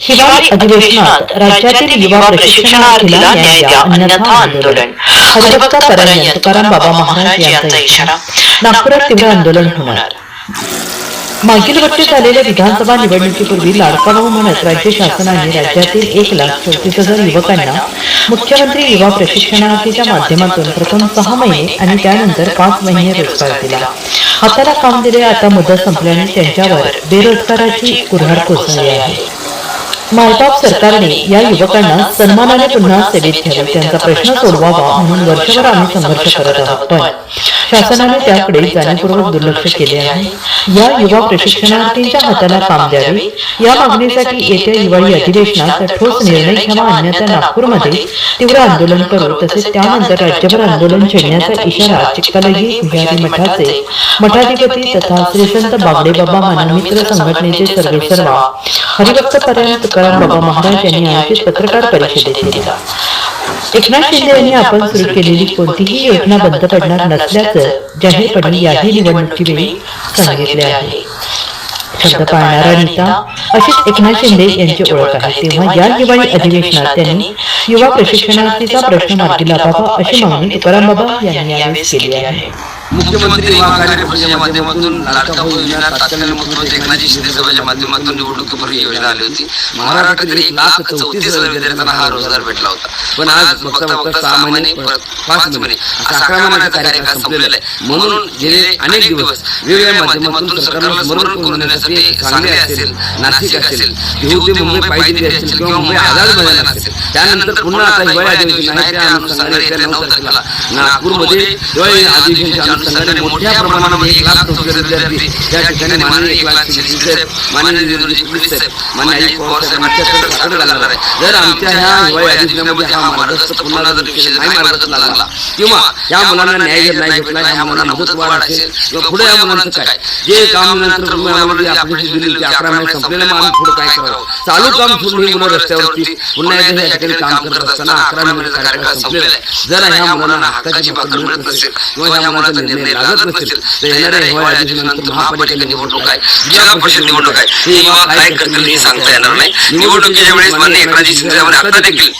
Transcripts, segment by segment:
हिवाळी अधिवेशनात राज्यातील युवा प्रशिक्षणार्थीला न्याय द्या अन्यथा आंदोलन. हरिभक्त परायण तुकाराम बाबा महाराज यांचा इशारा. नागपुरात तीव्र आंदोलन होणार. मागील वर्षी झालेल्या विधानसभा निवडणुकीपूर्वी लाडका भाऊ म्हणत राज्य शासनाने राज्यातील 1,34,000 युवकांना मुख्यमंत्री युवा प्रशिक्षणार्थीच्या माध्यमातून प्रथम 6 महिने आणि त्यानंतर 5 महिने रोजगार दिला. हाताला काम दिले. आता मुदत संपल्याने त्यांच्यावर बेरोजगाराची कुऱ्हाड कोसळली आहे. मायबाप सरकारने या युवकांना सन्मानाने पुन्हा सेवेत घ्यावे, त्यांचा प्रश्न सोडवावा म्हणून वर्षभर आम्ही संघर्ष करत आहोत, पण शासनाने त्याकडे जाणीवपूर्वक दुर्लक्ष केले आहे. या युवा प्रशिक्षणार्थींच्या हाताला काम द्यावे या मागणीसाठी येत्या हिवाळी अधिवेशनात ठोस निर्णय घ्यावा, अन्यथा नागपूरमध्ये तीव्र आंदोलन करू. तसेच त्यानंतर राज्यभर आंदोलन छेडण्याचा इशारा चिक्कालगी विहारी मठाचे मठाधिपती तथा श्री संत बागडे बाबा मानवमित्र संघटनेचे सर्वेसर्वा हरिभक्त परायण तुकाराम बाबा महाराज यांनी आयोजित पत्रकार परिषदेत दिला. एकनाथ शिंदे यांनी आपण सुरू केलेली कोणतीही योजना बंद पडणार नसल्याचं जाहीरपणे याही निवडणुकीवेळी सांगितले आहे. शब्द पाळणारा नेता अशीच एकनाथ शिंदे यांची ओळख आहे. तेव्हा या हिवाळी अधिवेशनात त्यांनी युवा प्रशिक्षणार्थीचा प्रश्न मार्गी लावावा अशी मागणी तुकाराम बाबा यांनी यावेळी केली आहे. मुख्यमंत्री युवा कार्यक्रमाच्या माध्यमातून लाडका भाऊ योजना तात्कालीन मुख्यमंत्री एकनाथजी शिंदे साहेबांच्या माध्यमातून निवडणुकीपूर्वी योजना आली होती. महाराष्ट्रातील 1,34,000 विद्यार्थ्यांना हा रोजगार भेटला होता. पण आज बघता 6 महिने 5 महिने असा 11 महिन्याचा कार्यकाळ संपलेला आहे. म्हणून गेले अनेक दिवस वेगवेगळ्या माध्यमातून सरकारला स्मरण करून देण्यासाठी सांगली असेल, नाशिक असेल, देऊ ते मुंबई पाहिजे असेल किंवा मुंबई आझाद मैदान असेल, त्यानंतर पुन्हा आता हिवाळी अधिवेशन आहे. त्या अनुषंगाने येत्या 9 तारखेला नागपूरमध्ये हिवाळी अधिवेशनाच्या अनुषंगाने मोठ्या प्रमाणामध्ये 1,34,000 विद्यार्थी त्या ठिकाणी माननीय एकनाथ शिंदे साहेब, माननीय देवेंद्र फडणवीस साहेब, माननीय अजित पवार साहेबांच्या साकडे घालणार आहे. जर आमच्या ह्या हिवाळी अधिवेशनामध्ये हा मार्गस्थ पुन्हा जर विषय नाही मार्गस्थ लागला किंवा या मुलांना न्याय जर नाही भेटला, ह्या मुलांना मुदतवाढ असेल किंवा पुढे या मुलांचं काय जे काम नंतर आपल्याशी दिलेली 11 महिने संपलेले, मग आम्ही पुढे काय करावं? चालू काम सोडून ही मुलं रस्त्यावरती पुन्हा एकदा या ठिकाणी काम करत असताना 11 महिन्याचा कार्यकाळ संपलेला आहे. जर ह्या मुलांना हक्काची भाकर मिळत नसेल किंवा ह्या मुलांचा निर्णय लागत नसेल तर येणाऱ्या हिवाळी अधिवेशनानंतर महापालिकेची निवडणूक आहे, जिल्हा परिषद निवडणूक आहे, हे युवा काय करतील हे सांगता येणार नाही. निवडणुकीच्या वेळेस माननीय एकनाथजी शिंदे साहेबांनी आता देखील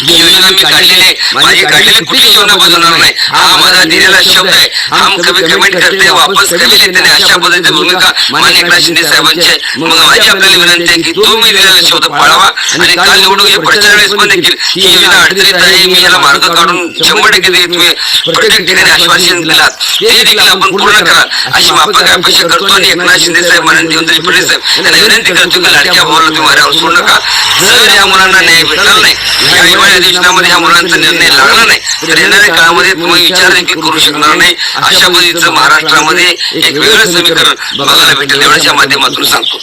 जी योजना मी काढलेली आहे, माझी काढलेली कुठली योजना बदलणार नाही, हा माझा दिलेला शब्द आहे. हम कभी कमेंट करते वापस कमी लेते नाही, अशा पद्धतीची भूमिका माननीय एकनाथ शिंदे साहेबांची आहे. मग माझी आपल्याला विनंती आहे की तो मी दिलेला शब्द पाळावा आणि काल निवडणुकीच्या पुढच्या वेळेस पण देखील ही योजना अडचणीत आहे, मी याला मार्ग काढून 100% तुम्ही प्रत्येक ठिकाणी आश्वासन दिलात ते देखील आपण पूर्ण कराल अशी माफक अपेक्षा करतो. आणि एकनाथ शिंदे साहेब, माननीय देवेंद्र फडणवीस साहेब यांना विनंती करतो की लाडक्या भावाला तुम्ही वाऱ्यावर सोडू नका. जर या मुलांना न्याय भेटला नाही, या हिवाळी अधिवेशनामध्ये ह्या मुलांचा निर्णय लागला नाही तर येणाऱ्या काळामध्ये तुम्ही विचार देखील करू शकणार नाही. अशा पद्धतीचं महाराष्ट्रामध्ये एक वेगळं समीकरण बघायला भेटेल एवढ्याच्या माध्यमातून सांगतो.